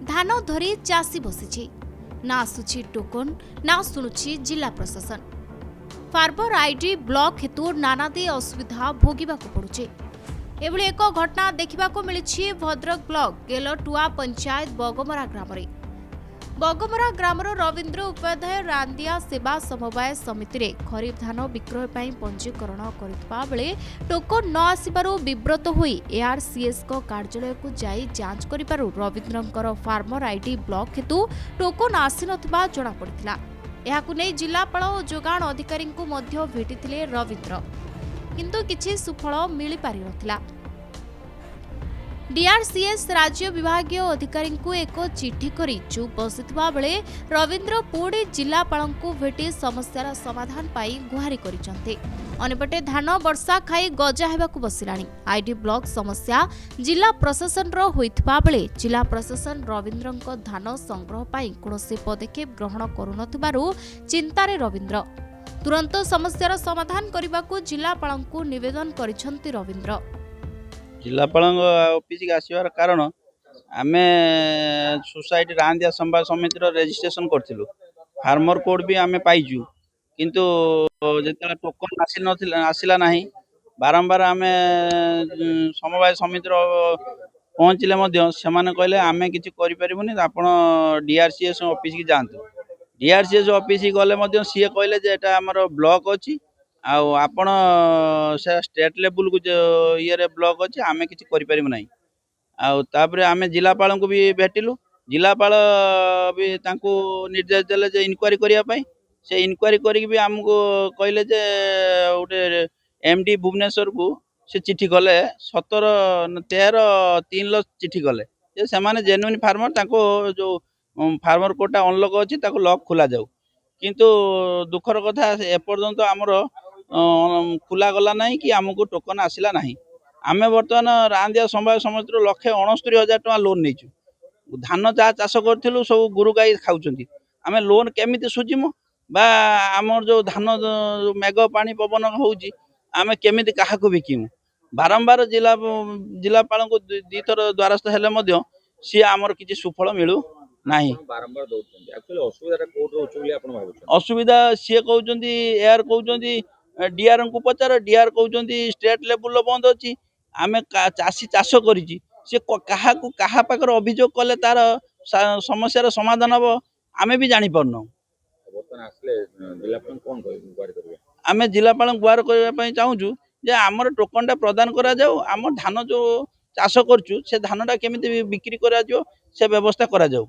धान धरी चाषी बसी ना आसुछि टोकन ना शुणुछि जिला प्रशासन। फार्मर आईडी ब्लॉक हेतु नानादी असुविधा भोगिबाकु पड़ुछि। एभली एक घटना देखिबाकु मिलिछि भद्रक ब्लॉक गेलटुआ पंचायत बगमरा ग्राम रे। बगमरा ग्रामर रवींद्र उपाध्याय रांदिया सेवा समवाय समिति रे खरीफ धान विक्रय ପାଇଁ पंजीकरण करथिबा बेले टोकन न आसीबारु विब्रत होई एआरसीएस को कार्यालय को जाई जांच करिबारु रवींद्रंकर फार्मर आईडी ब्लॉक हेतु टोकन आसी नथिबा जणा पड़िथिला। एहाकु नै जिलापाल ओ जोगाण अधिकारी को मध्य भेटिथिले रवींद्र, किंतु किछि सुफल मिली पारि नथिला। डीआरसीएस राज्य विभागीय अधिकारी को एक चिठी करी चुप बसिथिबा बेले रवींद्र पुणी जिलापाल को भेटी समस्यार समाधान पाई गुहारी करिसंते। अनेपटे धान वर्षा खाई गजा हेबाकु बसिलाणी। आईडी ब्लॉक समस्या जिला प्रशासन रो होइथिबा बेले जिला प्रशासन रवींद्रଙ୍କ धान संग्रह पाई कोनोसी पदक्षेप ग्रहण करुनथिबारु चिंतारे रवींद्र तुरंत समस्यार समाधान करबाकू जिलापाल को निवेदन करिसंती रवींद्र। जिलापाल ऑफिस के आसवार कारण आमे सोसाइटी रांदिया संवाद समिति रेजिस्ट्रेशन करथिलु। फार्मर कोड भी आमे पाइजु, किंतु जेतला टोकन आसिला नाही बारंबार आमे समवाय समिति पहुँचले मध्य सेमाने कहले आमे किछि करि परिबुनी, आपण डीआरसीएस ऑफिस की जानतु। डीआरसीएस ऑफिस गले मध्य सीए कहले जे एटा हमर ब्लॉक अछि आउ आपण से स्टेट लेवल को ये ब्लॉक अच्छे आम कि ना। आउ तापरे आमे जिलापाल को भी भेटिलु। जिलापाल भी तांको निर्देश देले जे इनक्वारी करिया पई। से इनक्वारी करी भी आमको कहले जे उटे एमडी भुवनेश्वर को से चिट्ठी गले 17/13/3 चिट्ठी गले जे से माने जेन्युइन फार्मर तांको जो फार्मर कोटा अनलॉक अछि ताको लॉक खोला जाऊ। किंतु दुखर कथा एपर्यंत आमर खुला गला नहीं कि आमको टोकन आसिला नहीं। आमे बर्तमान रांदिया समवाय समिति 169,000 टका लोन नहींचु। धान जहाँ चाष करूँ सब गुरु गाई खाऊँ। आमे लोन केमिति सुझिमु बा आमर जो धान मेघ पानी पवन होउची आमे केमिति काहाकू बिकिमु। बारंबार जिलापाल को दी थर द्वारस्थ हेले मध्य सी आमर किछि सुफल मिलू नाही। असुविधा सी कहउचंदी एआर कहउचंदी डीआर को पचार, डीआर कहउचंदी स्टेट लेवल बंद अछि। आमे चाषी चाष करिछि से काहाकू काहा पाकर अभियोग कले तार समस्यार समाधान हबो आमे भी जानि परनो। आमे जिलापाल गुहार करबा पई चाहूछु जे हमर टोकनटा प्रदान करा जाऊ। हमर धान जो चाष करछु से धानटा केमिति बिक्री करा जाऊ से व्यवस्था करा जाऊ।